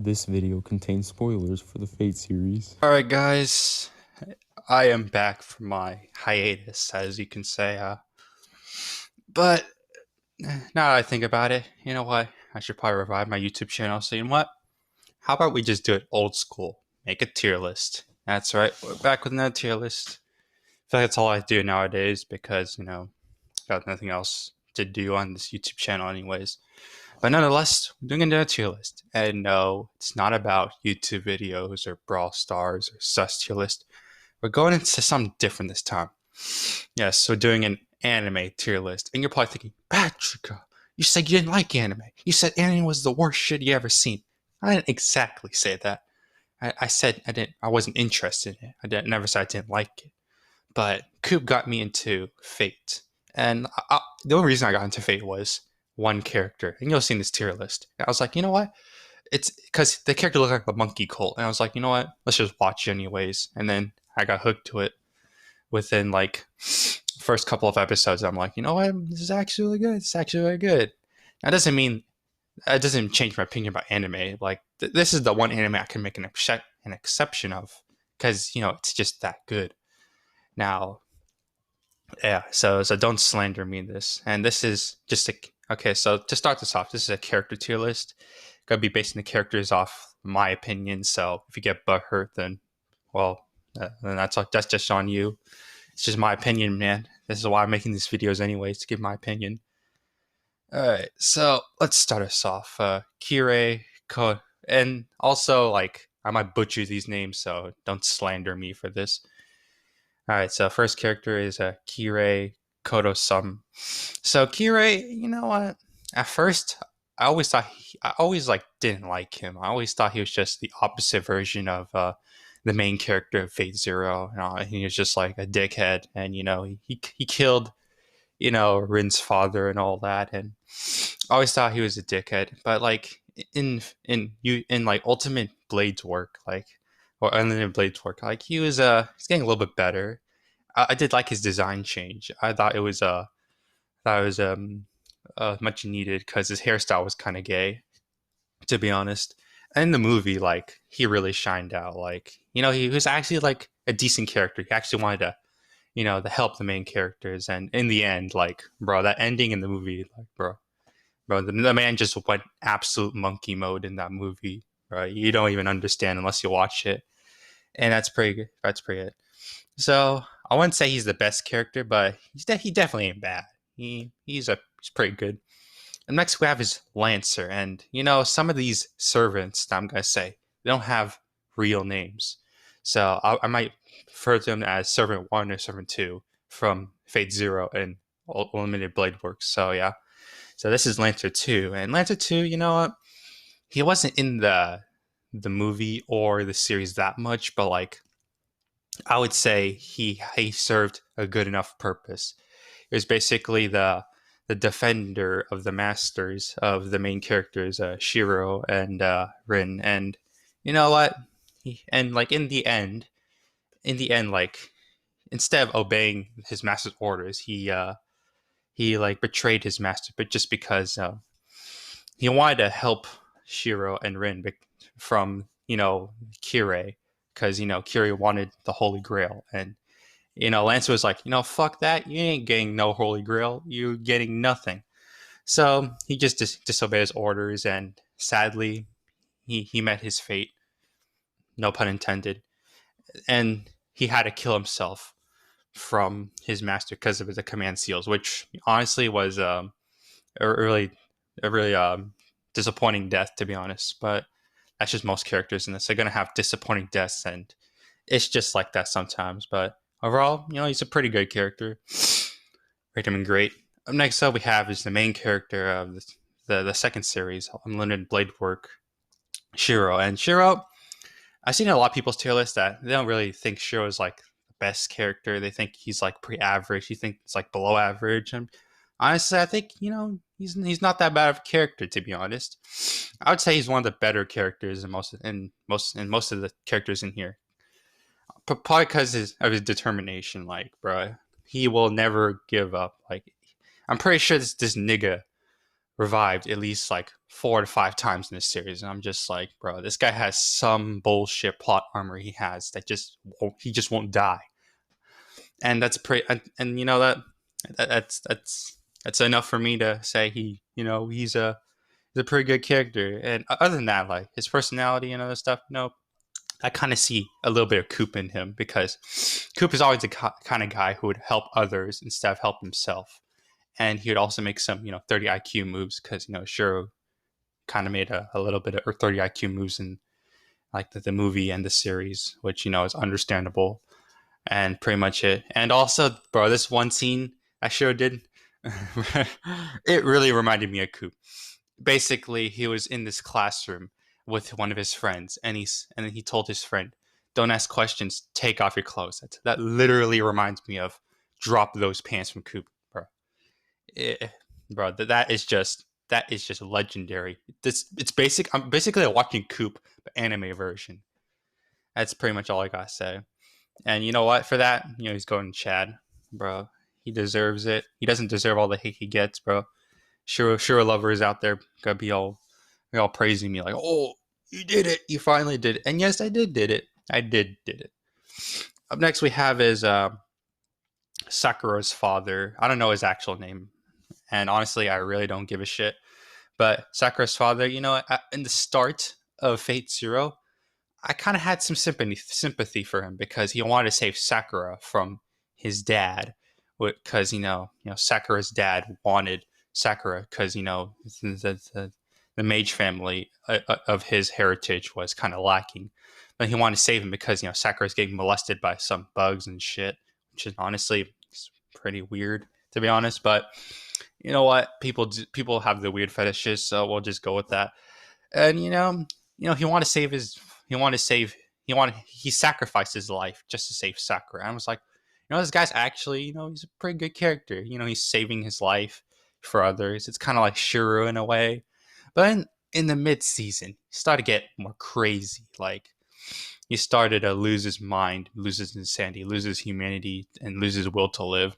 This video contains spoilers for the Fate series. Alright guys, I am back from my hiatus, as you can say, but now that I think about it, you know what, I should probably revive my YouTube channel, so you know what, how about we just do it old school, make a tier list. That's right, we're back with another tier list. I feel like that's all I do nowadays because, got nothing else to do on this YouTube channel anyways. But nonetheless, we're doing another tier list. And no, it's not about YouTube videos or Brawl Stars or Sus tier list. We're going into something different this time. Yes, we're doing an anime tier list. And you're probably thinking, Patrick, you said you didn't like anime. You said anime was the worst shit you ever seen. I didn't exactly say that. I said I wasn't interested in it. Never said I didn't like it. But Coop got me into Fate. And the only reason I got into Fate was one character. And you'll see in this tier list. And I was like, you know what? It's because the character looked like a monkey cult. And I was like, you know what? Let's just watch it anyways. And then I got hooked to it within like first couple of episodes. I'm like, you know what? This is actually really good. It's actually really good. That doesn't mean it doesn't change my opinion about anime. Like this is the one anime I can make an exception of because it's just that good. Now, yeah. So don't slander me in this. And this is just okay. So to start this off, this is a character tier list. Gonna be basing the characters off my opinion. So if you get butthurt, then well, then that's just on you. It's just my opinion, man. This is why I'm making these videos anyways, to give my opinion. All right, so let's start us off. Kirei Ko, and also like I might butcher these names, so don't slander me for this. All right, so first character is Kirei Koto-sum. So Kirei, you know what? At first, I always like didn't like him. I always thought he was just the opposite version of the main character of Fate Zero. He was just like a dickhead, and he killed Rin's father and all that, and I always thought he was a dickhead. But like in like Ultimate Blades work, like or Unlimited Blades work, like he's getting a little bit better. I did like his design change. I thought it was much needed because his hairstyle was kind of gay, to be honest. And in the movie, like he really shined out. Like he was actually like a decent character. He actually wanted to help the main characters. And in the end, like bro, that ending in the movie, like bro, the man just went absolute monkey mode in that movie. Right, you don't even understand unless you watch it, and that's pretty good. That's pretty good. So I wouldn't say he's the best character, but he definitely ain't bad. He's pretty good. And next we have his Lancer, and some of these servants that I'm gonna say they don't have real names, so I might refer to them as Servant One or Servant Two from Fate Zero and Unlimited Blade Works. So yeah, so this is Lancer Two, and Lancer Two, you know what? He wasn't in the movie or the series that much, but like I would say he served a good enough purpose. It was basically the defender of the masters of the main characters, Shiro and Rin. And you know what? And like in the end, like instead of obeying his master's orders, he like betrayed his master, but just because he wanted to help Shiro and Rin from Kirei, because Kirei wanted the Holy Grail, and Lancer was like, fuck that, you ain't getting no Holy Grail, you're getting nothing. So he just disobeyed his orders, and sadly, he met his fate, no pun intended, and he had to kill himself from his master because of the command seals, which honestly was a really disappointing death, to be honest. But that's just most characters in this. They're gonna have disappointing deaths, and it's just like that sometimes. But overall, he's a pretty good character. Rate him great. Next up, we have is the main character of the second series, Unlimited Blade Work, Shiro. And Shiro, I've seen a lot of people's tier list that they don't really think Shiro is like the best character. They think he's like pretty average. You think it's like below average. And honestly, I think he's not that bad of a character, to be honest. I would say he's one of the better characters in most of the characters in here. Probably because of his determination. Like, bro, he will never give up. Like, I'm pretty sure this nigga revived at least like 4 to 5 times in this series, and I'm just like, bro, this guy has some bullshit plot armor he has that he just won't die, and that's pretty. And you know that's enough for me to say he's a pretty good character. And other than that, like his personality and other stuff, I kind of see a little bit of Coop in him because Coop is always the kind of guy who would help others instead of help himself. And he would also make some, 30 IQ moves because, Shiro kind of made a little bit of 30 IQ moves in like the movie and the series, which, is understandable and pretty much it. And also, bro, this one scene I sure did, it really reminded me of Coop. Basically, he was in this classroom with one of his friends, and then he told his friend, "Don't ask questions. Take off your clothes." That literally reminds me of "Drop those pants" from Coop, bro. Bro, that is just legendary. It's basic. I'm basically watching Coop, the anime version. That's pretty much all I gotta say. And you know what? For that, he's going to Chad, bro. He deserves it. He doesn't deserve all the hate he gets, bro. Sure, lovers out there gonna be all praising me like, "Oh, you did it! You finally did it!" And yes, I did it. I did it. Up next, we have is Sakura's father. I don't know his actual name, and honestly, I really don't give a shit. But Sakura's father, in the start of Fate Zero, I kind of had some sympathy for him because he wanted to save Sakura from his dad, because Sakura's dad wanted Sakura because the mage family of his heritage was kind of lacking, but he wanted to save him because Sakura's getting molested by some bugs and shit, which is honestly pretty weird to be honest. But you know what, people have the weird fetishes, so we'll just go with that. And he wanted to save his he sacrificed his life just to save Sakura. And I was like, this guy's actually, he's a pretty good character. He's saving his life for others. It's kind of like Shiro in a way. But in the mid-season, he started to get more crazy. Like, he started to lose his mind, lose his insanity, lose his humanity, and lose his will to live.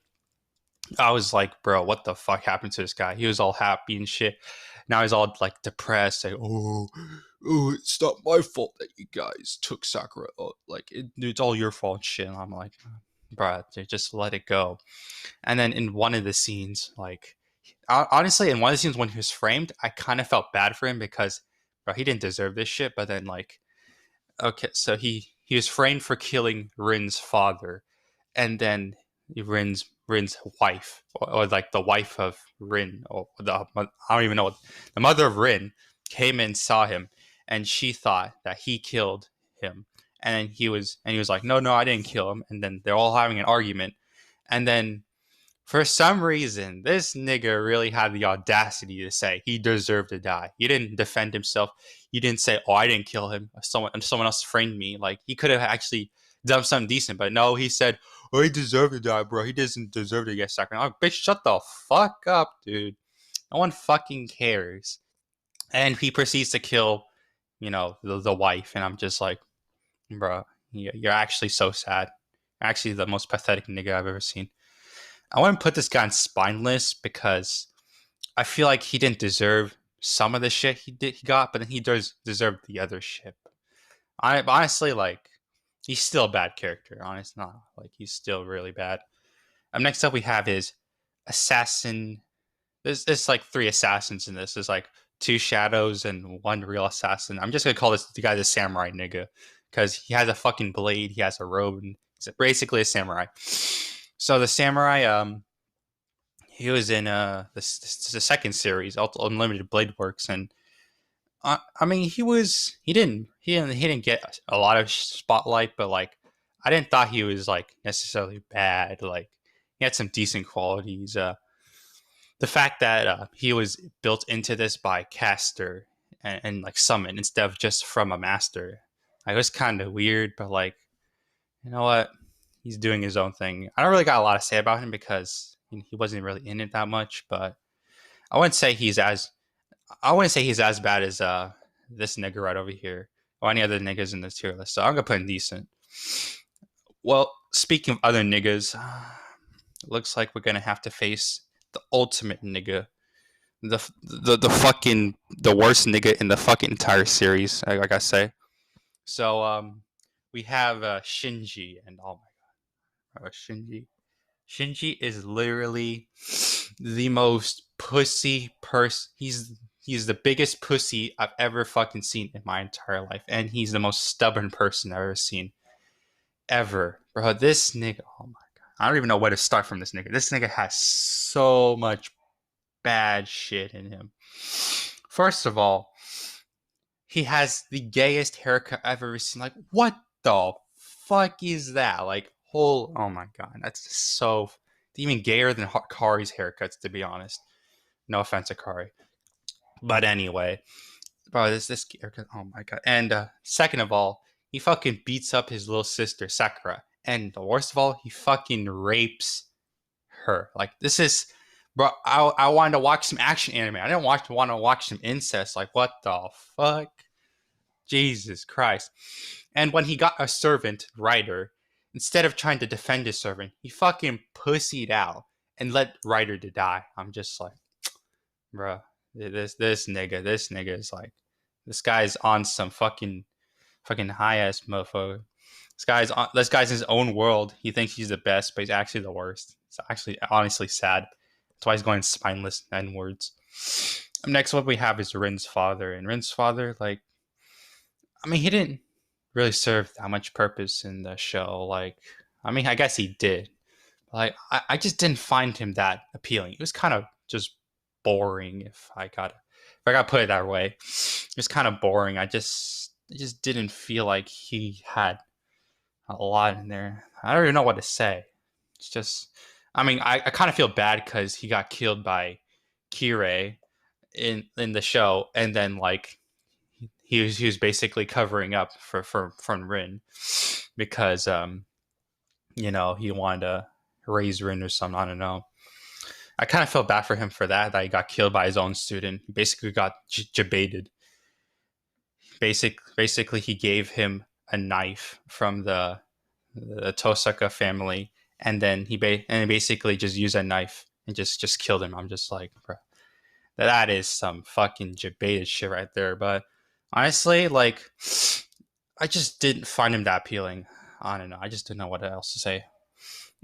I was like, bro, what the fuck happened to this guy? He was all happy and shit. Now he's all like depressed, like, oh, it's not my fault that you guys took Sakura. Oh, like, it's all your fault and shit. And I'm like, bro, just let it go. And then in one of the scenes, like, honestly, in one of the scenes when he was framed, I kind of felt bad for him because, bro, he didn't deserve this shit. But then, like, okay, so he was framed for killing Rin's father, and then Rin's wife, or like the wife of Rin, or I don't even know what, the mother of Rin came and saw him, and she thought that he killed him, and he was like, no, I didn't kill him. And then they're all having an argument, and then for some reason, this nigga really had the audacity to say he deserved to die. He didn't defend himself. He didn't say, "Oh, I didn't kill him. Someone else framed me." Like, he could have actually done something decent, but no, he said, "Oh, he deserved to die, bro. He doesn't deserve to get sacrificed." Oh, bitch, shut the fuck up, dude. No one fucking cares. And he proceeds to kill, the wife, and I'm just like, bro, you're actually so sad. Actually, the most pathetic nigga I've ever seen. I want to put this guy on spineless because I feel like he didn't deserve some of the shit he got, but then he does deserve the other shit. Honestly, like, he's still a bad character. Honestly, not like, he's still really bad. Next up, we have his assassin. There's like 3 assassins in this. There's like 2 shadows and 1 real assassin. I'm just gonna call the guy the samurai nigga because he has a fucking blade. He has a robe, and he's basically a samurai. So the samurai, he was in the second series, Unlimited Blade Works, and I mean, he didn't get a lot of spotlight, but like, I didn't thought he was like necessarily bad. Like, he had some decent qualities. The fact that he was built into this by caster and like summon instead of just from a master, it was kind of weird. But like, you know what? He's doing his own thing. I don't really got a lot to say about him because he wasn't really in it that much. But I wouldn't say he's as bad as this nigga right over here or any other niggas in this tier list. So I'm gonna put him decent. Well, speaking of other niggas, looks like we're gonna have to face the ultimate nigga. the worst nigga in the fucking entire series. Like I say. So we have Shinji, and oh my god, Shinji. Shinji is literally the most pussy person. He's the biggest pussy I've ever fucking seen in my entire life, and he's the most stubborn person I've ever seen ever, bro. This nigga, oh my god, I don't even know where to start from this nigga. This nigga has so much bad shit in him. First of all, he has the gayest haircut I've ever seen. Like, what the fuck is that? Like, oh my god, that's so even gayer than Kari's haircuts, to be honest. No offense to Kari, but anyway, bro, this haircut, oh my god. And second of all, he fucking beats up his little sister Sakura, and the worst of all, he fucking rapes her. Like, this is, bro. I wanted to watch some action anime. I didn't want to watch some incest. Like, what the fuck? Jesus Christ. And when he got a servant, Ryder, instead of trying to defend his servant, he fucking pussied out and let Ryder to die. I'm just like, bruh, this nigga is like, this guy's on some fucking high ass motherfucker. This guy's in his own world. He thinks he's the best, but he's actually the worst. It's actually honestly sad. That's why he's going spineless N words. Next, what we have is Rin's father, and Rin's father, like, I mean, he didn't really serve that much purpose in the show. Like, I mean, I guess he did. Like, I just didn't find him that appealing. It was kind of just boring, if I gotta put it that way. It was kind of boring. I just didn't feel like he had a lot in there. I don't even know what to say. It's just, I mean, I kind of feel bad because he got killed by Kirei in the show, and then like he was basically covering up from Rin because you know, he wanted to raise Rin or something. I don't know. I kind of felt bad for him for that he got killed by his own student. He basically got jebaited. Basically, he gave him a knife from the Tosaka family, and then he basically just used that knife and just killed him. I'm just like, bro, that is some fucking jebaited shit right there. But honestly, like, I just didn't find him that appealing. I don't know. I just didn't know what else to say.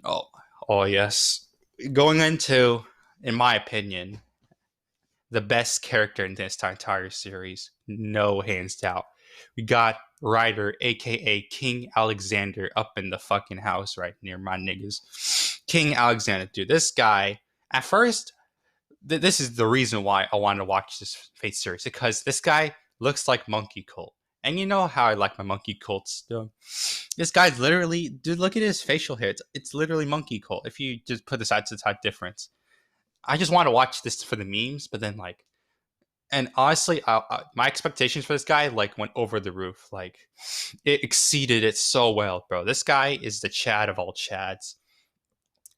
Oh yes. Going into, in my opinion, the best character in this entire series, no hands down. We got Ryder, aka King Alexander, up in the fucking house right near my niggas. King Alexander, dude, this guy. At first, this is the reason why I wanted to watch this Fate series, because this guy looks like Monkey Cult. And you know how I like my Monkey Cults, though. This guy's literally, dude, look at his facial hair. It's literally Monkey Cult. If you just put the side to side difference. I just want to watch this for the memes, but then like, and honestly, my expectations for this guy like went over the roof. Like, it exceeded it so well, bro. This guy is the Chad of all Chads.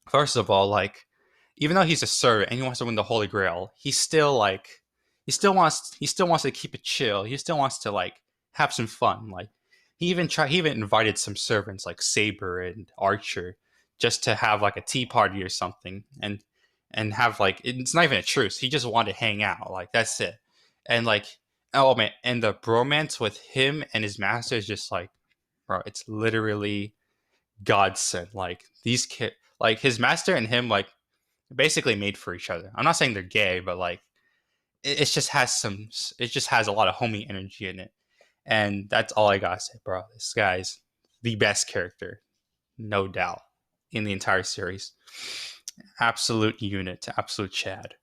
First of all, like, even though he's a servant and he wants to win the Holy Grail, he still wants to keep it chill. He still wants to like have some fun. Like, he even invited some servants like Saber and Archer just to have like a tea party or something, and have like, it's not even a truce. He just wanted to hang out. Like, that's it. And like, oh man, and the bromance with him and his master is just like, bro, it's literally godsend. Like, these kids, like his master and him, like basically made for each other. I'm not saying they're gay, but like, it just has a lot of homie energy in it. And that's all I gotta say, bro. This guy's the best character, no doubt, in the entire series. Absolute unit, absolute Chad.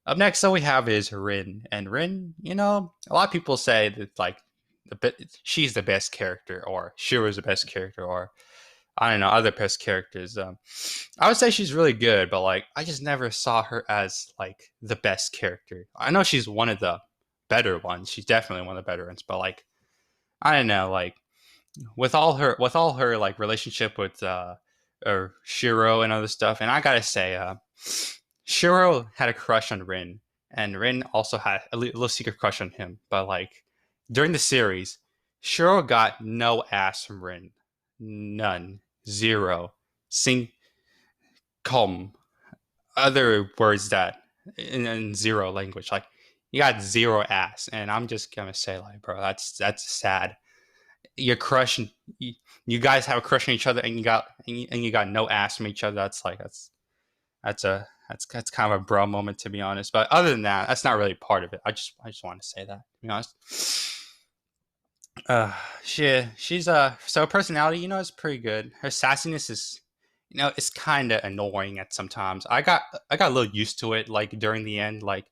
Up next, that we have is Rin, and Rin, you know, a lot of people say that like she's the best character, or Shiro's the best character, or I don't know, other best characters. I would say she's really good, but like, I just never saw her as like the best character. I know she's one of the better ones. She's definitely one of the better ones, but like, I don't know, like with all her like relationship with or Shiro and other stuff. And I gotta say, Shiro had a crush on Rin, and Rin also had a little secret crush on him. But like, during the series, Shiro got no ass from Rin, none, zero, sing, calm. Other words that in zero language. Like you got zero ass, and I'm just gonna say like, bro, that's sad. You're crushing. You guys have a crush on each other, and you got no ass from each other. That's like that's kind of a bro moment, to be honest. But other than that, that's not really part of it. I just want to say that, to be honest. Uh, she's so her personality, is pretty good. Her sassiness is, it's kind of annoying at sometimes. I got a little used to it. Like during the end, like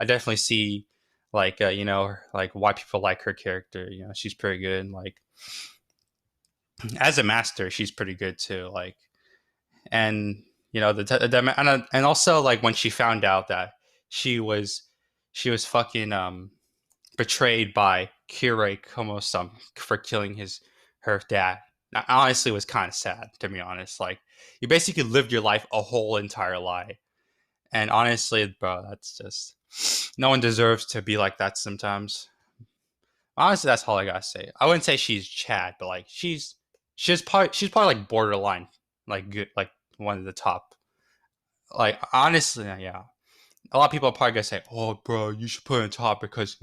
I definitely see, like like why people like her character. She's pretty good. Like as a master, she's pretty good too. Like and and also like when she found out that she was she was fucking betrayed by Kirei Ko for killing her dad. That honestly was kind of sad, to be honest. Like you basically lived your life a whole entire lie, and honestly, bro, that's just no one deserves to be like that sometimes. Honestly, that's all I gotta say. I wouldn't say she's Chad, but like she's probably like borderline, like good, like one of the top. Like honestly, yeah. A lot of people are probably gonna say, "Oh, bro, you should put her on top because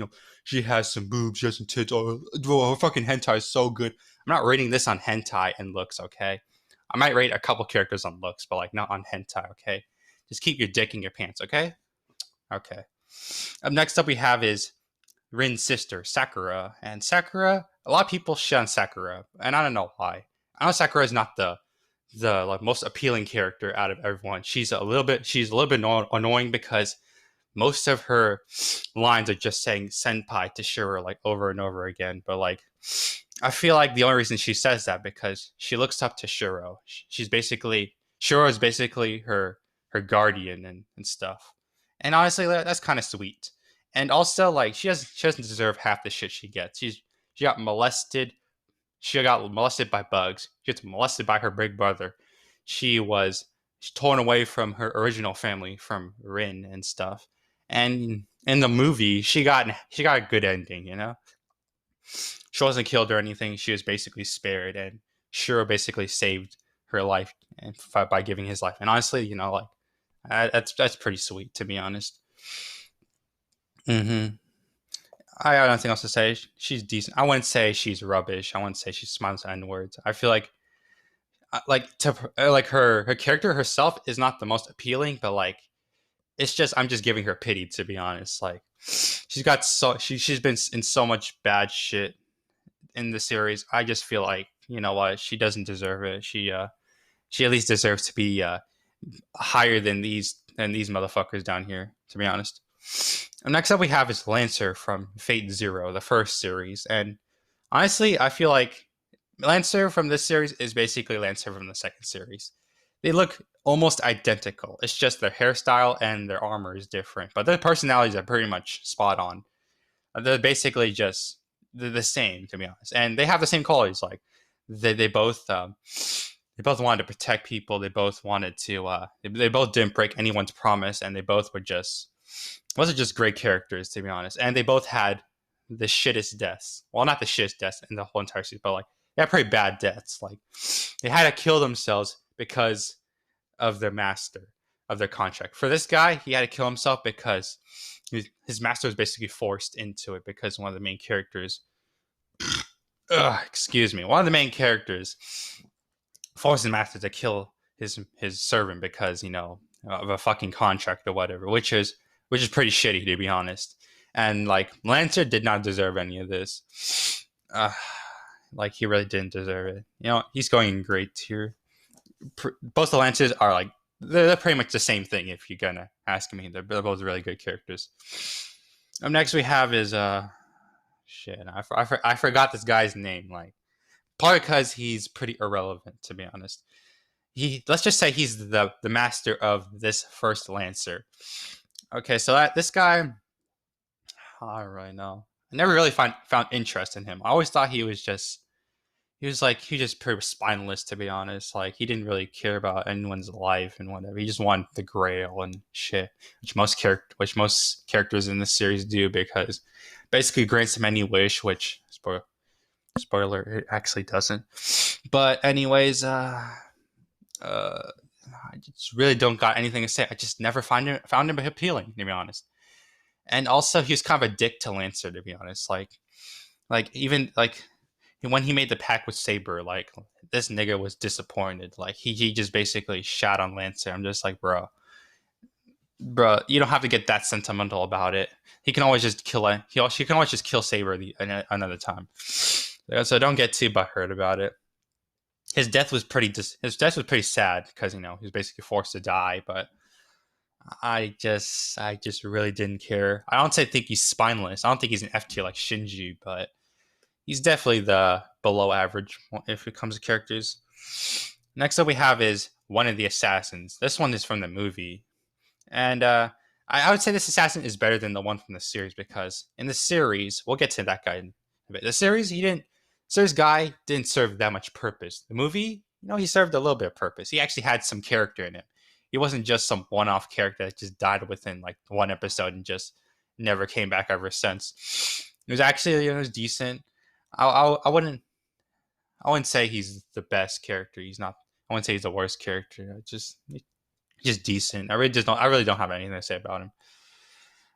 she has some boobs, she has some tits. Oh, bro, her fucking hentai is so good." I'm not rating this on hentai and looks, okay? I might rate a couple characters on looks, but like not on hentai, okay? Just keep your dick in your pants, okay? Okay. Next up, we have is Rin's sister, Sakura, and Sakura. A lot of people shit on Sakura, and I don't know why. I know Sakura is not the like most appealing character out of everyone. She's a little bit annoying because most of her lines are just saying senpai to Shura like over and over again. But like, I feel like the only reason she says that because she looks up to Shuro. Shuro is basically her guardian and stuff. And honestly, that's kind of sweet. And also, like, she doesn't deserve half the shit she gets. She got molested. She got molested by bugs. She gets molested by her big brother. She was torn away from her original family, from Rin and stuff. And in the movie, she got a good ending. She wasn't killed or anything. She was basically spared, and Shuro basically saved her life and by giving his life. And honestly, like that's pretty sweet, to be honest. Hmm. I got nothing else to say. She's decent. I wouldn't say she's rubbish. I wouldn't say she smiles N words. I feel like her character herself is not the most appealing, but like it's just I'm just giving her pity, to be honest. Like she's been in so much bad shit in the series. I just feel like what, she doesn't deserve it. She at least deserves to be higher than these motherfuckers down here, to be honest. And next up we have is Lancer from Fate Zero, the first series, and honestly, I feel like Lancer from this series is basically Lancer from the second series. They look almost identical. It's just their hairstyle and their armor is different, but their personalities are pretty much spot on. They're basically just the same, to be honest, and they have the same qualities. Like they both wanted to protect people. They both wanted to. They both didn't break anyone's promise, and they both were just wasn't just great characters, to be honest. And they both had the shittest deaths. Well, not the shittest deaths in the whole entire series, but like they had pretty bad deaths. Like they had to kill themselves because of their master, of their contract. For this guy, he had to kill himself because his master was basically forced into it because one of the main characters, excuse me, one of the main characters forced his master to kill his servant because of a fucking contract or whatever, which is pretty shitty, to be honest. And like Lancer did not deserve any of this. Like he really didn't deserve it. He's going in great tier. Both the Lancers are like they're pretty much the same thing. If you're gonna ask me, they're both really good characters. Next we have is shit. I forgot this guy's name. Like probably because he's pretty irrelevant, to be honest. Let's just say he's the master of this first Lancer. Okay, so this guy, I don't really know. I never really found interest in him. I always thought he was just pretty spineless, to be honest. Like he didn't really care about anyone's life and whatever. He just wanted the Grail and shit, which most characters in this series do, because basically grants him any wish. Which spoiler, it actually doesn't. But anyways, I just really don't got anything to say. I just never found him appealing, to be honest. And also, he was kind of a dick to Lancer, to be honest. Even like when he made the pact with Saber, like this nigga was disappointed. Like he just basically shot on Lancer. I'm just like, bro, you don't have to get that sentimental about it. He can always just kill it. He can always just kill Saber another time. So don't get too butthurt about it. His death was pretty sad because he was basically forced to die. But I just really didn't care. I don't think he's spineless. I don't think he's an F tier like Shinji, but he's definitely the below average if it comes to characters. Next up we have is one of the assassins. This one is from the movie. And I would say this assassin is better than the one from the series because in the series, we'll get to that guy in a bit. The series, guy didn't serve that much purpose. The movie, he served a little bit of purpose. He actually had some character in him. He wasn't just some one-off character that just died within like one episode and just never came back ever since. It was actually, it was decent. I wouldn't say he's the best character. He's not. I wouldn't say he's the worst character. Just decent. I really don't have anything to say about him.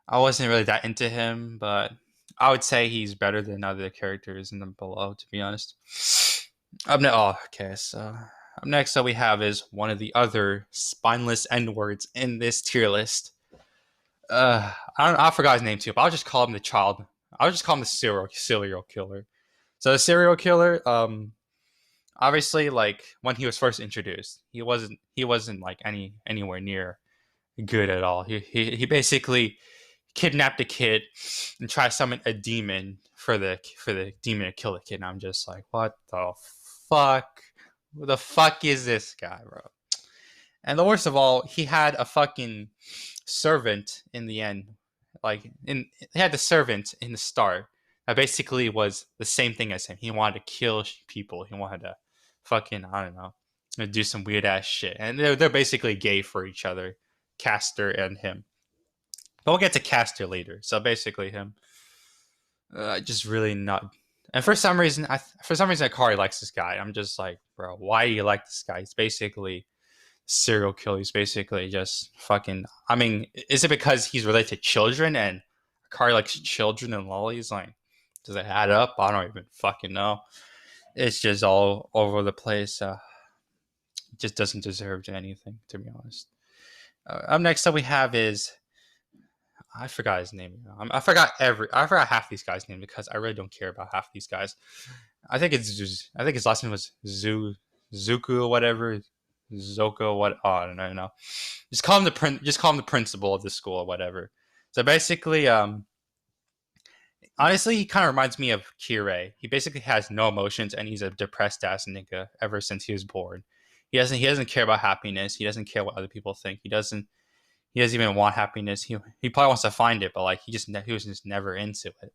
I wasn't really that into him, but I would say he's better than other characters in the below, to be honest. Up next, we have is one of the other spineless N-words in this tier list. I forgot his name too, but I'll just call him the child. I'll just call him the serial killer. So the serial killer, obviously, like when he was first introduced, he wasn't like anywhere near good at all. He basically kidnapped a kid and tried to summon a demon for the demon to kill the kid. And I'm just like, what the fuck? Who the fuck is this guy, bro? And the worst of all, he had a fucking servant in the end. He had the servant in the start that basically was the same thing as him. He wanted to kill people. He wanted to fucking, I don't know, do some weird ass shit. And they're basically gay for each other, Caster and him. But we'll get to Caster later. So basically him. Just really not. And for some reason, Akari likes this guy. I'm just like, bro, why do you like this guy? He's basically serial killer. He's basically just fucking. I mean, is it because he's related to children and Akari likes children and lollies? Like, does it add up? I don't even fucking know. It's just all over the place. Just doesn't deserve anything, to be honest. Up next we have is. I forgot his name. I forgot half these guys' names because I really don't care about half these guys. I think his last name was Zuku or whatever. Zoko, what? Oh, I don't know. Just call him the principal of the school or whatever. So basically, honestly, he kind of reminds me of Kirei. He basically has no emotions and he's a depressed ass nigga ever since he was born. He doesn't care about happiness. He doesn't care what other people think. He doesn't even want happiness. He probably wants to find it, but like he was just never into it.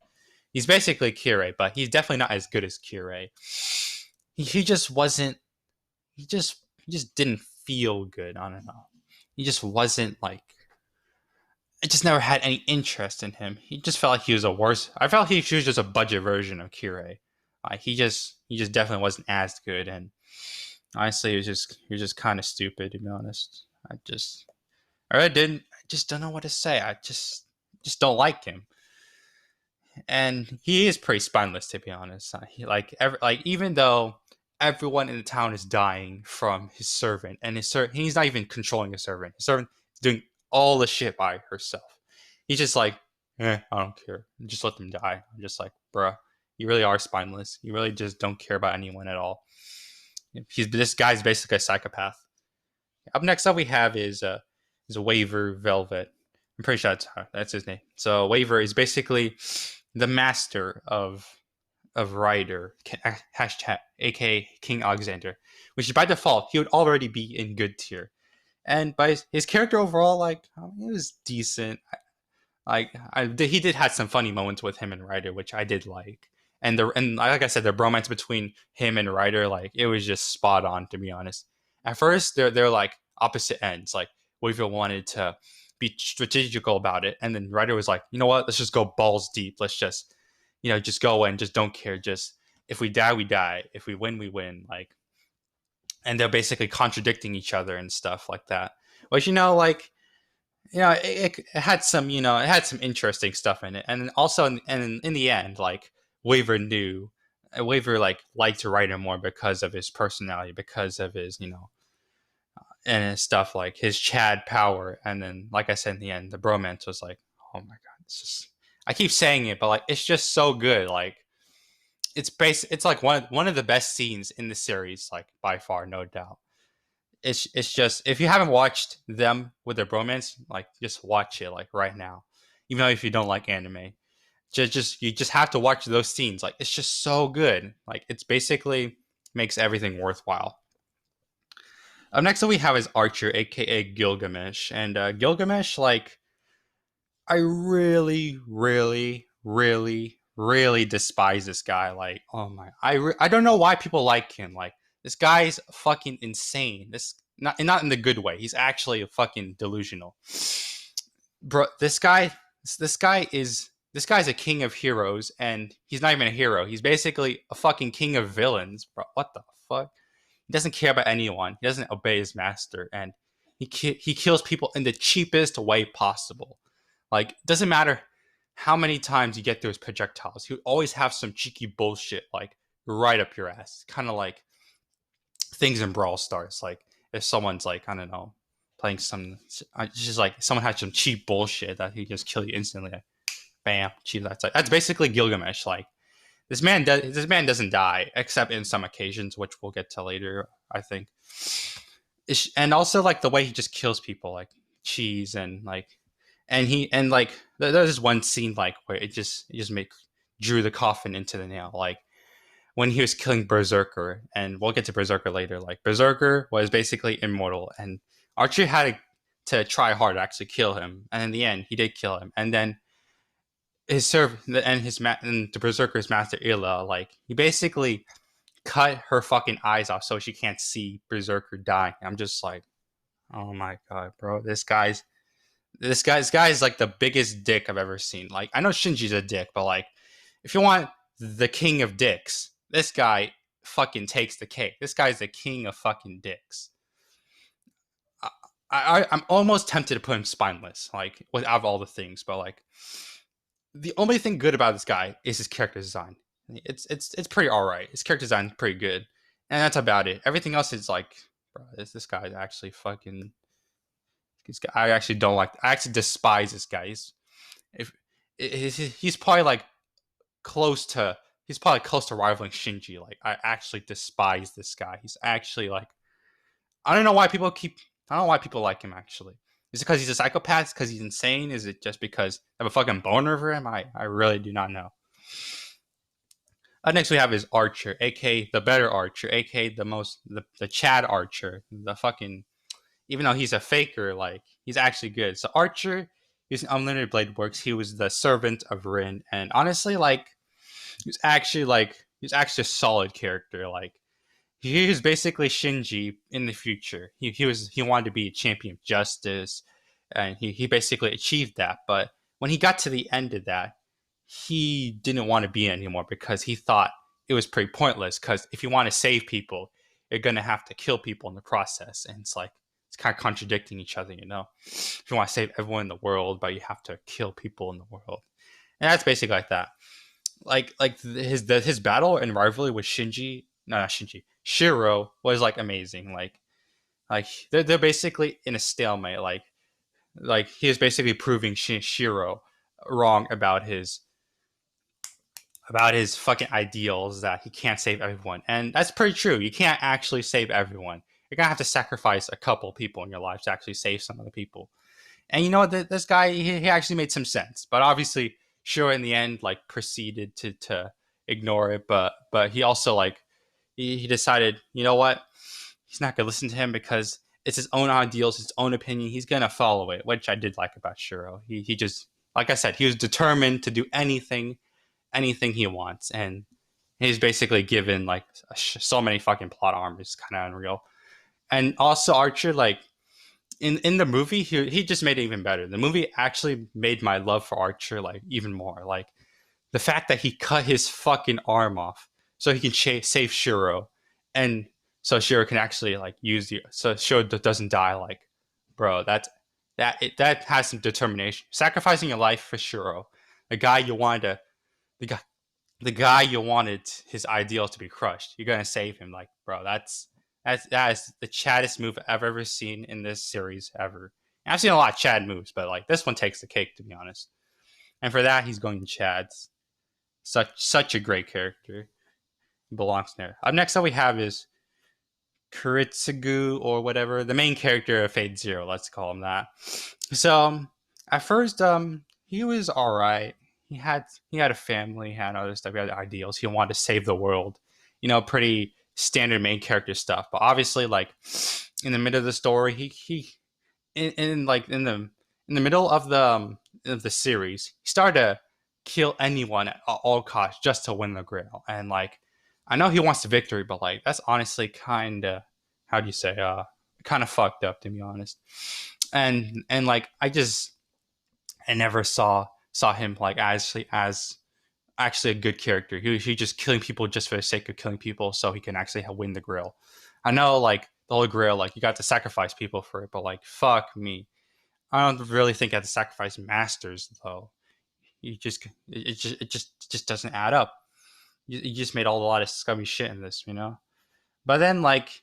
He's basically Kirei, but he's definitely not as good as Kirei. He just wasn't. He just didn't feel good. I don't know. He just wasn't like. I just never had any interest in him. He just felt like he was a worse. I felt he was just a budget version of Kirei. He just definitely wasn't as good, and honestly, he was just kind of stupid, to be honest. I just don't know what to say. I just don't like him. And he is pretty spineless, to be honest. Even though everyone in the town is dying from his servant, and he's not even controlling his servant. His servant is doing all the shit by herself. He's just like, I don't care. Just let them die. I'm just like, bruh, you really are spineless. You really just don't care about anyone at all. This guy's basically a psychopath. Next up we have is Waver Velvet. I'm pretty sure that's his name. So Waver is basically the master of Ryder, hashtag aka King Alexander, which by default he would already be in good tier. And by his character overall, it was decent. He did have some funny moments with him and Ryder, which I did like. And like I said, the bromance between him and Ryder, it was just spot on, to be honest. At first, they're like opposite ends. Like Waver wanted to be strategical about it, and then Ryder was like, you know what? Let's just go balls deep. Let's just, just go and just don't care. Just if we die, we die. If we win, we win. and they're basically contradicting each other and stuff like that. Which it had some it had some interesting stuff in it, and also in the end, like Waver knew, Waver like liked Ryder more because of his personality, because of his and his stuff like his Chad power, and then like I said in the end, the bromance was like, oh my god, it's just I keep saying it, but like it's just so good, like it's like one of the best scenes in the series, like by far, no doubt. It's just if you haven't watched them with their bromance, like just watch it like right now. Even though if you don't like anime, just you just have to watch those scenes. Like it's just so good. Like it's basically makes everything worthwhile. Next up we have is Archer, aka Gilgamesh, and Gilgamesh, like I really, really, really, really despise this guy. Like, oh my, I don't know why people like him. Like, this guy's fucking insane. This not in the good way. He's actually fucking delusional, bro. This guy's a king of heroes, and he's not even a hero. He's basically a fucking king of villains, bro. What the fuck? He doesn't care about anyone. He doesn't obey his master, and he kills people in the cheapest way possible. Like, it doesn't matter how many times you get through his projectiles, he would always have some cheeky bullshit like right up your ass. Kind of like things in Brawl Stars. Like if someone's like, I don't know, playing some, just like someone had some cheap bullshit that he just kill you instantly. Like, bam, cheap. That's basically Gilgamesh. Like this man doesn't die except in some occasions, which we'll get to later, I think. And also like the way he just kills people, like cheese and like and there's this one scene like where it just make drew the coffin into the nail, like when he was killing Berserker, and we'll get to Berserker later. Like Berserker was basically immortal, and Archer had to try hard to actually kill him, and in the end he did kill him. And then and the Berserker's master Ilya, like he basically cut her fucking eyes off so she can't see Berserker dying. I'm just like, oh my god, bro, this guy is like the biggest dick I've ever seen. Like I know Shinji's a dick, but like if you want the king of dicks, this guy fucking takes the cake. This guy's the king of fucking dicks. I'm almost tempted to put him spineless, like without all the things, but like the only thing good about this guy is his character design. It's pretty alright. His character design is pretty good, and that's about it. Everything else is like, bro, this guy is actually fucking. I actually don't like. I actually despise this guy. He's probably like close to. He's probably close to rivaling Shinji. Like I actually despise this guy. He's actually like. I don't know why people keep. I don't know why people like him. Actually, is it because he's a psychopath? Because he's insane? Is it just because I have a fucking boner for him? I really do not know. Next we have is Archer, aka the better Archer, aka the Chad Archer, the fucking. Even though he's a faker, like he's actually good. So Archer, using unlimited blade works. He was the servant of Rin, and honestly, like he was actually a solid character. Like he was basically Shinji in the future. He wanted to be a champion of justice, and he basically achieved that. But when he got to the end of that, he didn't want to be it anymore because he thought it was pretty pointless. Because if you want to save people, you're gonna have to kill people in the process, and it's like it's kind of contradicting each other, you know. If you want to save everyone in the world, but you have to kill people in the world, and that's basically like that. His battle and rivalry with Shinji, no, not Shinji, Shiro was like amazing. Like they're basically in a stalemate. Like he is basically proving Shiro wrong about his fucking ideals, that he can't save everyone, and that's pretty true. You can't actually save everyone. You're gonna have to sacrifice a couple people in your life to actually save some of the people. And you know what? This guy, he actually made some sense, but obviously, sure, in the end, like proceeded to ignore it. But he also like he decided, you know what? He's not gonna listen to him because it's his own ideals, his own opinion. He's gonna follow it, which I did like about Shiro. He just, like I said, he was determined to do anything he wants, and he's basically given like so many fucking plot armor. It's kind of unreal. And also Archer, like in the movie, he just made it even better. The movie actually made my love for Archer like even more. Like the fact that he cut his fucking arm off so he can save Shiro, and so Shiro can actually like use the so Shiro doesn't die. Like, bro, that has some determination. Sacrificing your life for Shiro, the guy you wanted to, the guy the guy you wanted his ideal to be crushed. You're gonna save him, like, bro. That is the chaddest move I've ever seen in this series ever. And I've seen a lot of Chad moves, but like this one takes the cake, to be honest. And for that, he's going to Chad's. Such a great character. He belongs there. Up next, up we have is Kuritsugu or whatever, the main character of Fate Zero. Let's call him that. So at first, he was all right. He had a family, he had other stuff, he had ideals. He wanted to save the world. Pretty standard main character stuff. But obviously, like in the middle of the story, he in the middle of the series, he started to kill anyone at all costs just to win the Grail. And like, I know he wants the victory, but like that's honestly kind of, how do you say, kind of fucked up, to be honest. And like I never saw him like as actually a good character. He just killing people just for the sake of killing people, so he can actually win the Grail. I know, like the Holy Grail, like you got to sacrifice people for it, but like fuck me, I don't really think I have to sacrifice masters though. It just doesn't add up. You just made a lot of scummy shit in this, But then like,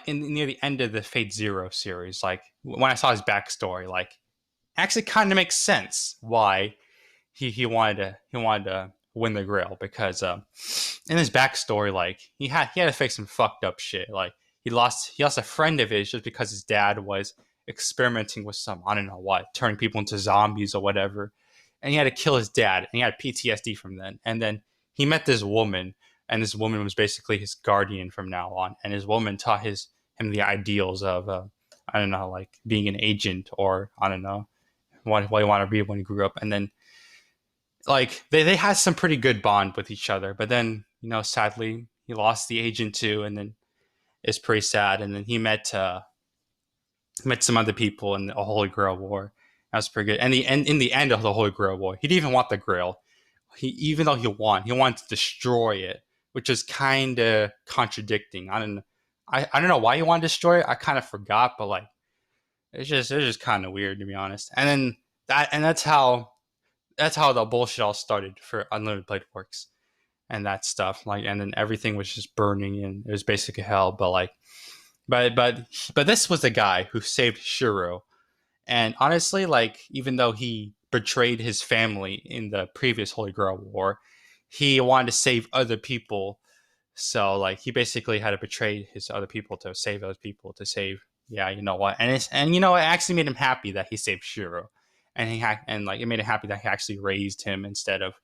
near the end of the Fate Zero series, like when I saw his backstory, like actually kind of makes sense why he wanted to win the Grail, because in his backstory, like he had to face some fucked up shit. Like he lost a friend of his just because his dad was experimenting with some, I don't know what, turning people into zombies or whatever, and he had to kill his dad, and he had PTSD from then. And then he met this woman, and this woman was basically his guardian from now on. And his woman taught him the ideals of I don't know, like being an agent, or I don't know what you want to be when you grew up. And then like they had some pretty good bond with each other, but then sadly he lost the agent too, and then it's pretty sad. And then he met some other people in the Holy Grail War. That was pretty good. And in the end of the Holy Grail War, he didn't even want the Grail. Even though he wanted to destroy it, which is kind of contradicting. I don't know why he wanted to destroy it. I kind of forgot, but like it's just kind of weird, to be honest. And then that's how the bullshit all started for Unlimited Blade Works and that stuff. Like, and then everything was just burning, and it was basically hell. But like, but this was the guy who saved Shiro. And honestly, like, even though he betrayed his family in the previous Holy Grail War, he wanted to save other people. So like, he basically had to betray his other people to save those people, to save, yeah, you know what? And it actually made him happy that he saved Shiro. And it made him happy that he actually raised him instead of,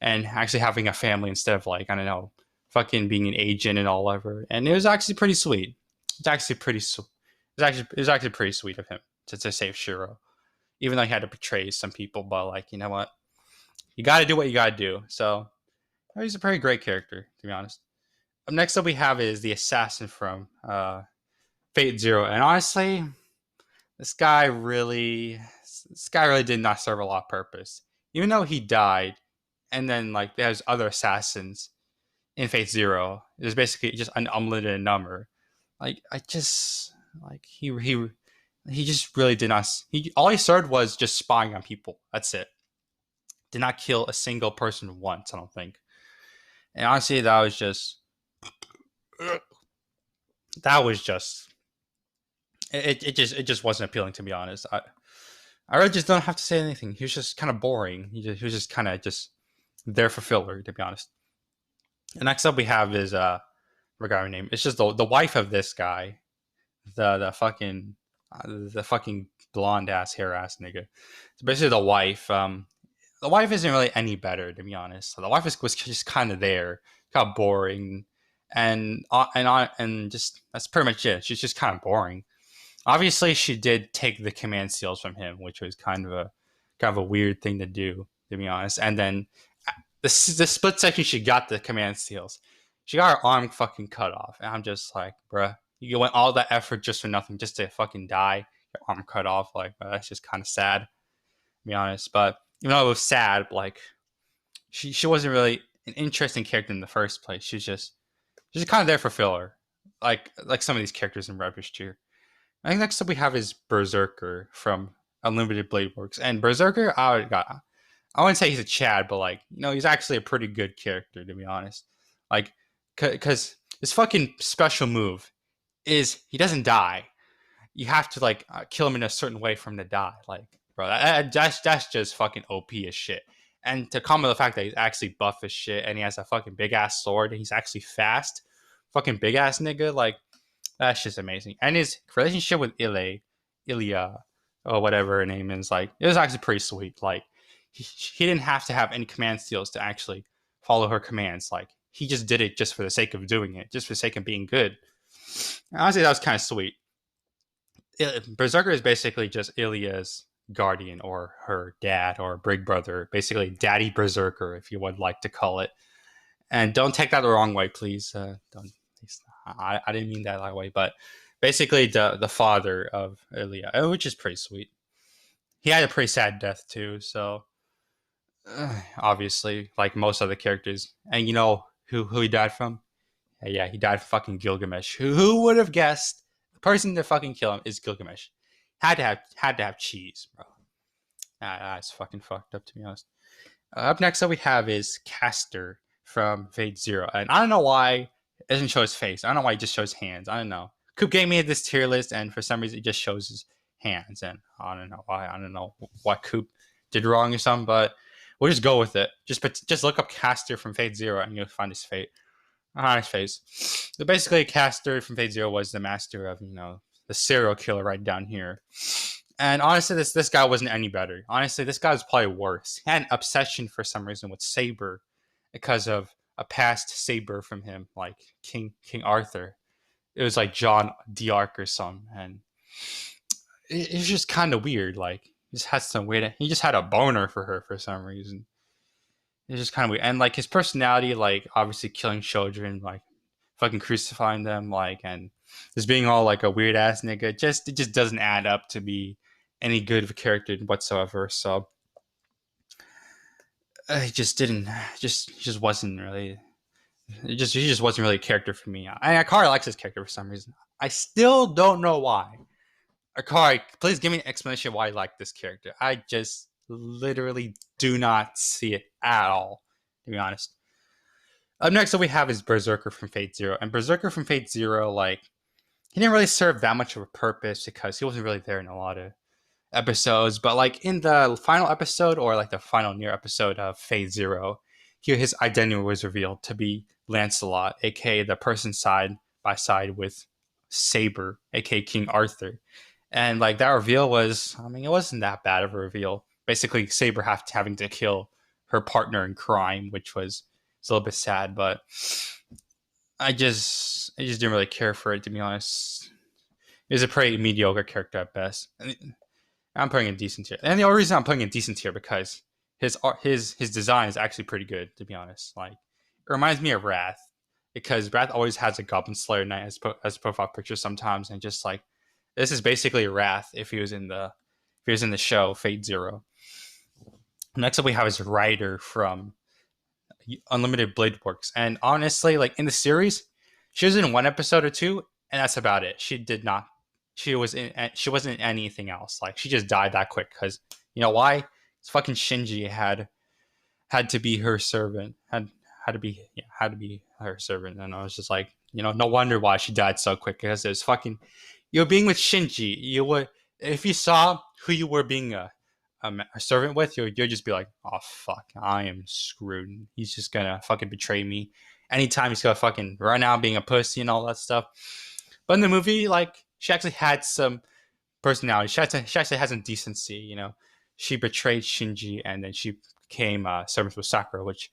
and actually having a family instead of, like, I don't know, fucking being an agent and all over. And it was actually pretty sweet. It's actually pretty sweet. It was actually pretty sweet of him to save Shiro, even though he had to betray some people. But like, you know what? You got to do what you got to do. So he's a pretty great character, to be honest. Next up we have is the assassin from Fate Zero, and honestly, this guy really did not serve a lot of purpose. Even though he died, and then like there's other assassins in Fate Zero, there's basically just an unlimited number. Like, I just like he just really did not. All he served was just spying on people. That's it. Did not kill a single person once, I don't think. And honestly, that was just it just wasn't appealing, to be honest. I really just don't have to say anything. He was just kind of boring. He was just kind of just there for filler, to be honest. And next up we have is forgot her name. It's just the wife of this guy, the fucking blonde ass hair ass nigga. So basically the wife. The wife isn't really any better, to be honest. So the wife was just kind of there, kind of boring, and just that's pretty much it. She's just kind of boring. Obviously, she did take the command seals from him, which was kind of a weird thing to do, to be honest. And then the split second she got the command seals, she got her arm fucking cut off, and I'm just like, bruh, you went all that effort just for nothing, just to fucking die, your arm cut off. Like, that's just kind of sad, to be honest. But even though it was sad, like, she wasn't really an interesting character in the first place. She's just kind of there for filler. like some of these characters in Rubbish tier. I think next up we have is Berserker from Unlimited Blade Works. And Berserker, I wouldn't say he's a Chad, but like, he's actually a pretty good character, to be honest. Like, because his fucking special move is he doesn't die. You have to like kill him in a certain way for him to die. Like, bro, that's just fucking OP as shit. And to comment the fact that he's actually buff as shit and he has a fucking big ass sword and he's actually fast, fucking big ass nigga, like that's just amazing. And his relationship with Ilya, or whatever her name is, like it was actually pretty sweet. Like he didn't have to have any command steals to actually follow her commands. Like he just did it just for the sake of doing it, just for the sake of being good. Honestly, that was kind of sweet. Berserker is basically just Ilya's guardian or her dad or big brother, basically Daddy Berserker, if you would like to call it. And don't take that the wrong way, please. Don't. I didn't mean that way, but basically the father of Ilya, which is pretty sweet. He had a pretty sad death too, so obviously, like most other characters. And you know who he died from? Yeah, he died from fucking Gilgamesh. Who would have guessed the person to fucking kill him is Gilgamesh? Had to have cheese, bro. That's fucking fucked up, to be honest. Up next, up we have is Caster from Fate Zero, and I don't know why it doesn't show his face. I don't know why it just shows hands. I don't know. Coop gave me this tier list, and for some reason it just shows his hands, and I don't know why. I don't know what Coop did wrong or something, but we'll just go with it. Just look up Caster from Fate Zero, and you'll find his fate. His face. So basically, Caster from Fate Zero was the master of the serial killer right down here. And honestly, this guy wasn't any better. Honestly, this guy was probably worse. He had an obsession for some reason with Saber because of a past Saber from him, like King Arthur. It was like John d'Arc or something, and it was just kind of weird. Like he just had a boner for her for some reason. It's just kind of weird. And like his personality, like obviously killing children, like fucking crucifying them, like, and just being all like a weird ass nigga, it just doesn't add up to be any good of a character whatsoever. So it just wasn't really. He just wasn't really a character for me. Akari likes this character for some reason. I still don't know why. Akari, please give me an explanation why you like this character. I just literally do not see it at all, to be honest. Up next, what we have is Berserker from Fate Zero. And Berserker from Fate Zero, like, he didn't really serve that much of a purpose because he wasn't really there in a lot of episodes. But, like, in the final episode or, like, the final near episode of Fate Zero, his identity was revealed to be Lancelot, a.k.a. the person side by side with Saber, a.k.a. King Arthur. And, like, that reveal was, it wasn't that bad of a reveal. Basically, Saber having to kill her partner in crime, which was a little bit sad, but I just didn't really care for it, to be honest. It was a pretty mediocre character at best. I'm putting it in decent tier. And the only reason I'm putting it in decent tier because his design is actually pretty good, to be honest. Like, it reminds me of Wrath, because Wrath always has a Goblin Slayer Knight as a profile picture sometimes, and just like this is basically Wrath if he was in the show Fate Zero. Next up we have is Ryder from Unlimited Blade Works, and honestly, like in the series, she was in one episode or two, and that's about it. She wasn't in anything else. Like she just died that quick because you know why? It's fucking Shinji had to be her servant, had to be her servant, and I was just like, no wonder why she died so quick, because it was fucking you're being with Shinji. You would, if you saw who you were being a servant with, you'll just be like, oh fuck, I am screwed. He's just gonna fucking betray me anytime. He's gonna fucking run out being a pussy and all that stuff. But in the movie, like, she actually had some personality. She actually has some decency. She betrayed Shinji and then she became servant with Sakura, which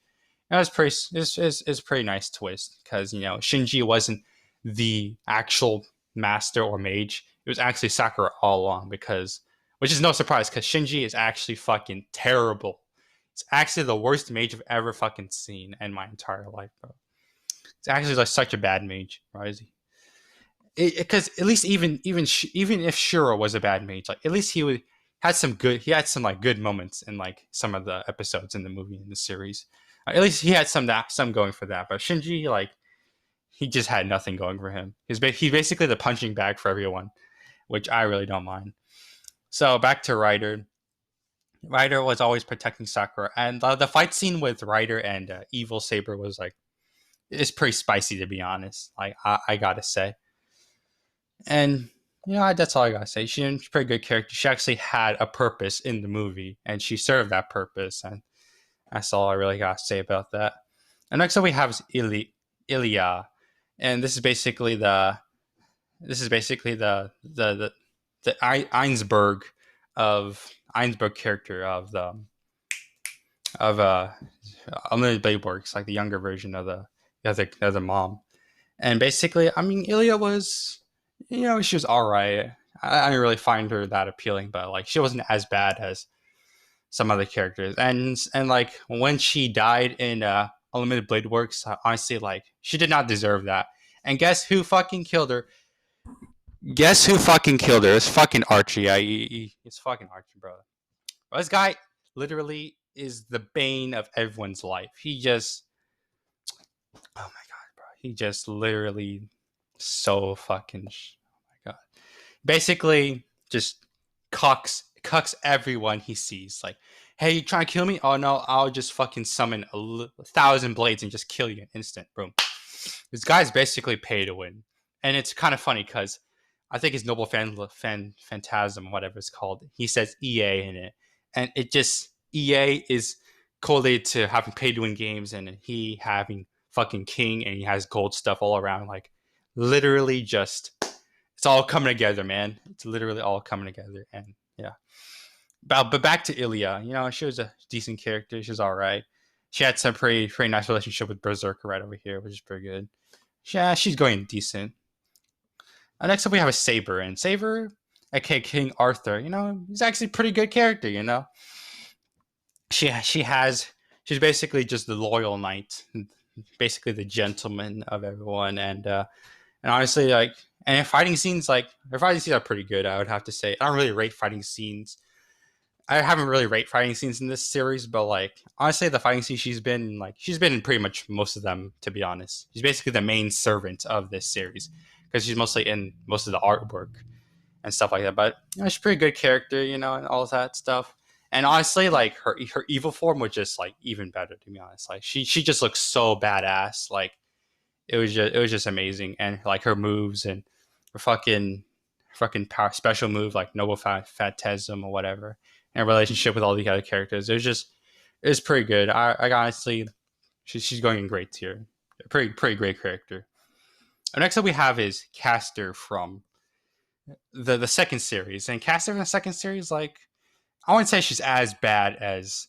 was a pretty nice twist, because Shinji wasn't the actual master or mage. It was actually Sakura all along, which is no surprise, because Shinji is actually fucking terrible. It's actually the worst mage I've ever fucking seen in my entire life, bro. It's actually like such a bad mage, right? Because at least even if Shura was a bad mage, like at least he had some good moments in like some of the episodes in the movie, in the series. At least he had some going for that. But Shinji, like, he just had nothing going for him. He's basically the punching bag for everyone, which I really don't mind. So back to Ryder. Ryder was always protecting Sakura, and the fight scene with Ryder and Evil Saber was like, it's pretty spicy, to be honest. Like I gotta say, and that's all I gotta say. She's a pretty good character. She actually had a purpose in the movie, and she served that purpose, and that's all I really gotta say about that. And next up we have is Ilya, and this is basically the Einsberg character of Unlimited Blade Works, like the younger version of the other mom. And basically, I mean, Ilya was, she was all right. I didn't really find her that appealing, but like she wasn't as bad as some other characters. And like when she died in Unlimited Blade Works, honestly, like she did not deserve that. And guess who fucking killed her? It's fucking Archie. Yeah, it's fucking Archie, bro. This guy literally is the bane of everyone's life. He just, oh my god, bro. He just literally so fucking, oh my god. Basically, just cucks everyone he sees. Like, hey, you trying to kill me? Oh no, I'll just fucking summon 1,000 blades and just kill you in instant. Boom. This guy's basically pay to win, and it's kind of funny because I think his Noble Phantasm, whatever it's called, he says EA in it, and it just EA is correlated to having pay to win games, and he having fucking King, and he has gold stuff all around. Like, literally, just it's all coming together, man. It's literally all coming together, and yeah. But back to Ilya, she was a decent character. She was all right. She had some pretty nice relationship with Berserker right over here, which is pretty good. Yeah, she's going decent. Next up, we have a Saber, and Saber, aka King Arthur. He's actually a pretty good character. She's basically just the loyal knight, basically the gentleman of everyone, and honestly, like, and her fighting scenes are pretty good. I would have to say. I don't really rate fighting scenes. I haven't really rated fighting scenes in this series, but like honestly, the fighting scenes she's been in pretty much most of them. To be honest, she's basically the main servant of this series because she's mostly in most of the artwork and stuff like that. But she's a pretty good character, and all of that stuff. And honestly, like her evil form was just like even better. To be honest, like she just looks so badass. Like it was just amazing, and like her moves and her fucking power special move like Noble Phantasm or whatever. And relationship with all the other characters. It was pretty good. I honestly, she's going in great tier. Pretty great character. And next up we have is Caster from the second series. And Caster in the second series, like, I wouldn't say she's as bad as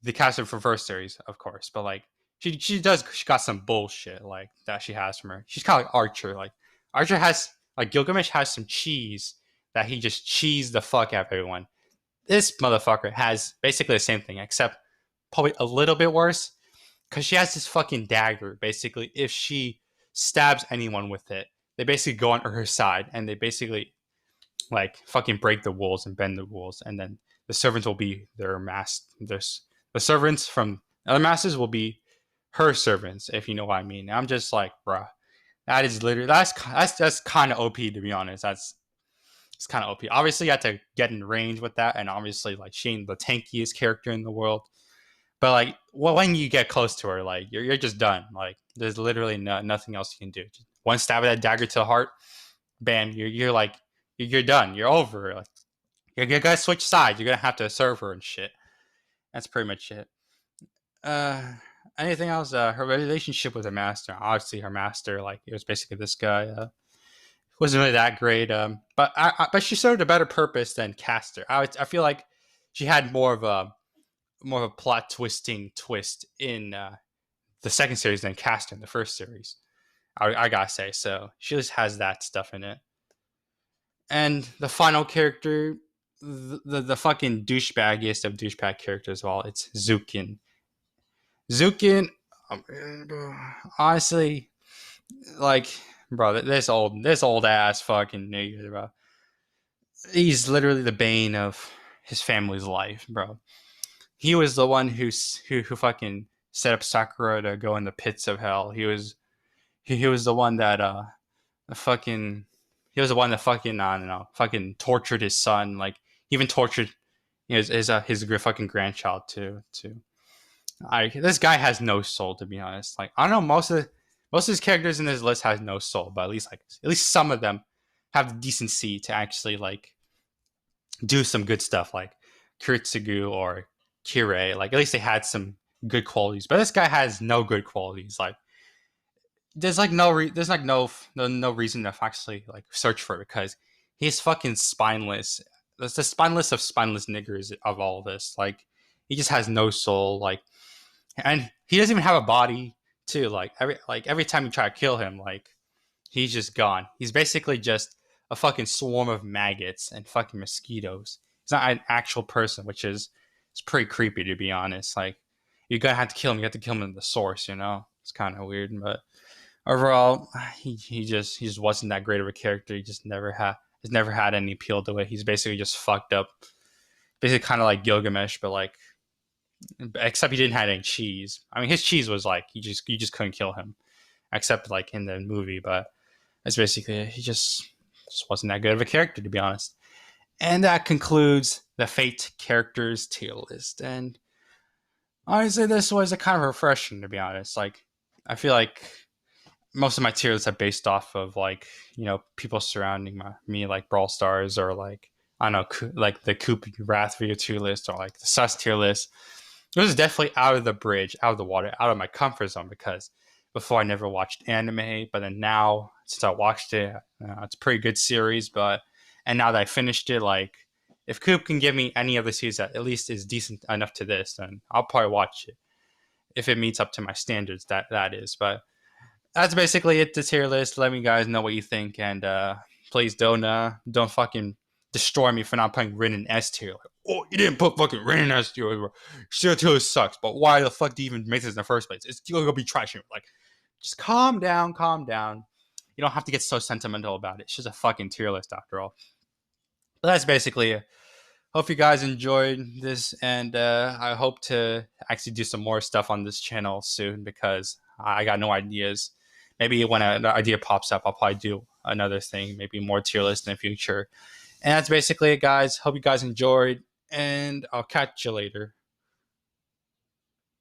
the Caster from first series, of course, but like she got some bullshit like that she has from her. She's kind of like Archer. Like Archer has like Gilgamesh has some cheese that he just cheesed the fuck out of everyone. This motherfucker has basically the same thing, except probably a little bit worse, because she has this fucking dagger. Basically, if she stabs anyone with it, they basically go on her side, and they basically like fucking break the rules and bend the rules, and then the servants will be their the servants from other masters will be her servants, if you know what I mean. I'm just like, bruh, that is literally that's kind of OP, to be honest. It's kind of OP. Obviously, you have to get in range with that, and obviously, like, she ain't the tankiest character in the world. But like, when you get close to her, like, you're just done. Like, there's literally nothing else you can do. Just one stab of that dagger to the heart, bam, you're done. You're over. Like, you're gonna switch sides. You're gonna have to serve her and shit. That's pretty much it. Anything else? Her relationship with her master. Obviously, her master, like, it was basically this guy. Wasn't really that great, but she served a better purpose than Caster. I feel like she had more of a plot twisting twist in the second series than Caster in the first series. I gotta say, so she just has that stuff in it. And the final character, the fucking douchebaggiest of douchebag characters, well, it's Zukin. Zukin, honestly, like, bro, this old ass fucking nigga, bro. He's literally the bane of his family's life, bro. He was the one who fucking set up Sakura to go in the pits of hell. He was he was the one that fucking he was the one that fucking I don't know fucking tortured his son. Like he even tortured his fucking grandchild too. This guy has no soul, to be honest. Like I don't know, most of his characters in this list has no soul, but at least some of them have the decency to actually like do some good stuff, like Kuritsugu or Kirei. Like at least they had some good qualities, but this guy has no good qualities. Like there's like no reason to actually like search for it because he's fucking spineless. That's the spineless of spineless niggers of all of this. Like he just has no soul. Like and he doesn't even have a body too. Every time you try to kill him, like he's just gone. He's basically just a fucking swarm of maggots and fucking mosquitoes. He's not an actual person, which is it's pretty creepy to be honest. Like you're gonna have to kill him. You have to kill him in the source. You know, it's kind of weird, but overall, he just wasn't that great of a character. He just never had any appeal to it. He's basically just fucked up. Basically, kind of like Gilgamesh, but like except he didn't have any cheese. I mean, his cheese was like you just couldn't kill him, except like in the movie. But that's basically it. He just wasn't that good of a character, to be honest. And that concludes the Fate characters tier list. And honestly, this was a kind of refreshing, to be honest. Like I feel like most of my tier lists are based off of like people surrounding me, like Brawl Stars or like I don't know, like the Coop Wrath video tier list or like the Sus tier list. It was definitely out of the bridge, out of the water, out of my comfort zone because before I never watched anime, but then now since I watched it, it's a pretty good series. And now that I finished it, like if Coop can give me any other series that at least is decent enough to this, then I'll probably watch it if it meets up to my standards. That is, but that's basically it. The tier list. Let me guys know what you think, and please don't fucking destroy me for not putting Rin in S tier. Like, oh, you didn't put fucking Rin in S tier. Tier sucks, but why the fuck do you even make this in the first place? It's gonna be trashing. Like, just calm down. You don't have to get so sentimental about it. It's just a fucking tier list after all. But that's basically it. Hope you guys enjoyed this, and I hope to actually do some more stuff on this channel soon because I got no ideas. Maybe when an idea pops up, I'll probably do another thing, maybe more tier list in the future. And that's basically it, guys. Hope you guys enjoyed, and I'll catch you later.